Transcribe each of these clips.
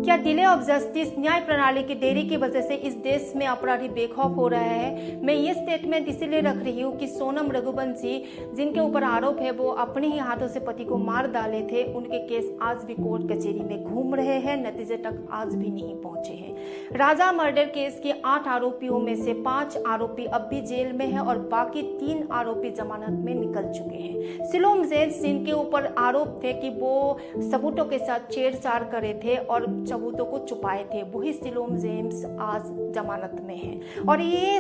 क्या delay of justice, न्याय प्रणाली की देरी की वजह से इस देश में अपराधी बेखौफ हो रहा है? मैं ये स्टेटमेंट इसीलिए रख रही हूँ कि सोनम रघुवंशी, जिनके ऊपर आरोप है वो अपने ही हाथों से पति को मार डाले थे, उनके केस आज भी कोर्ट कचहरी में घूम रहे हैं, नतीजे तक आज भी नहीं पहुंचे हैं। राजा मर्डर केस के 8 आरोपियों में से 5 आरोपी अब भी जेल में हैं और बाकी 3 आरोपी जमानत में निकल चुके हैं। शिलोम जेम्स, जिनके ऊपर आरोप थे कि वो सबूतों के साथ छेड़छाड़ करे थे और सबूतों को छुपाए थे, वही शिलोम जेम्स आज जमानत में है। और ये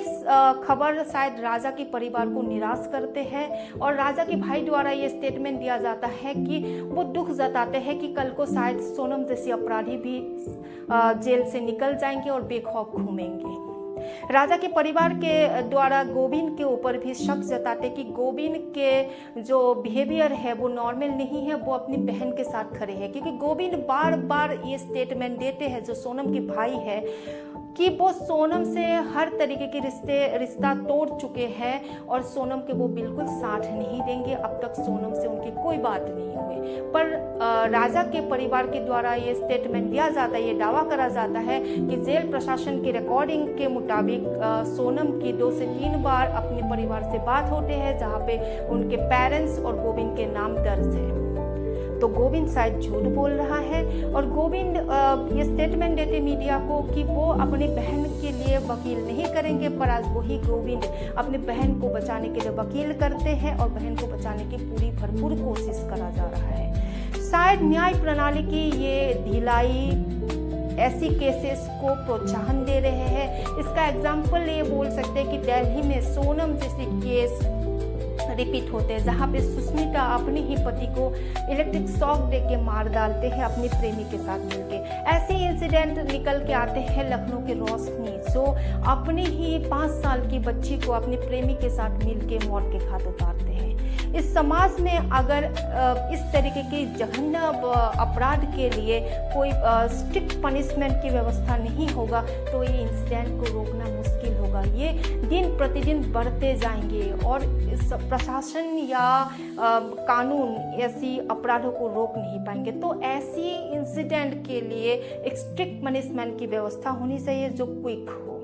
खबर शायद राजा के परिवार को निराश करते हैं और राजा के भाई द्वारा ये स्टेटमेंट दिया जाता है कि वो दुख जताते हैं कि कल को शायद सोनम जैसे अपराधी भी जेल से निकल जाएंगे और बेखौफ घूमेंगे। राजा के परिवार के द्वारा गोविंद के ऊपर भी शक जताते कि गोविंद के जो बिहेवियर है वो नॉर्मल नहीं है, वो अपनी बहन के साथ खड़े हैं, क्योंकि गोविंद बार बार ये स्टेटमेंट देते हैं, जो सोनम के भाई है, कि वो सोनम से हर तरीके के रिश्ता तोड़ चुके हैं और सोनम के वो बिल्कुल साथ नहीं देंगे। अब तक सोनम से उनकी कोई बात नहीं हुई, पर राजा के परिवार के द्वारा ये स्टेटमेंट दिया जाता है, ये दावा करा जाता है कि जेल प्रशासन की रिकॉर्डिंग के मुताबिक सोनम की 2 से 3 बार अपने परिवार से बात होते हैं, जहाँ पे उनके पेरेंट्स और गोविंद के नाम दर्ज है। तो गोविंद शायद झूठ बोल रहा है और गोविंद ये स्टेटमेंट देते मीडिया को कि वो अपनी बहन के लिए वकील नहीं करेंगे, पर आज वही गोविंद अपनी बहन को बचाने के लिए वकील करते हैं और बहन को बचाने की पूरी भरपूर कोशिश करा जा रहा है। शायद न्याय प्रणाली की ये ढिलाई ऐसी केसेस को प्रोत्साहन दे रहे हैं। इसका एग्जाम्पल ये बोल सकते हैं कि दिल्ली में सोनम जैसे केस रिपीट होते हैं, जहाँ पे सुष्मिता अपने ही पति को इलेक्ट्रिक शॉक दे के मार डालते हैं अपने प्रेमी के साथ मिलके। ऐसे इंसिडेंट निकल के आते हैं लखनऊ के रोशनी, जो अपने ही 5 साल की बच्ची को अपने प्रेमी के साथ मिलके मौत के घाट उतारते हैं। इस समाज में अगर इस तरीके की जघन्य अपराध के लिए कोई स्ट्रिक्ट पनिशमेंट की व्यवस्था नहीं होगा तो ये इंसिडेंट को रोकना मुश्किल होगा। ये दिन प्रतिदिन बढ़ते जाएंगे और इस प्रशासन या कानून ऐसी अपराधों को रोक नहीं पाएंगे। तो ऐसी इंसिडेंट के लिए एक स्ट्रिक्ट पनिशमेंट की व्यवस्था होनी चाहिए जो क्विक हो।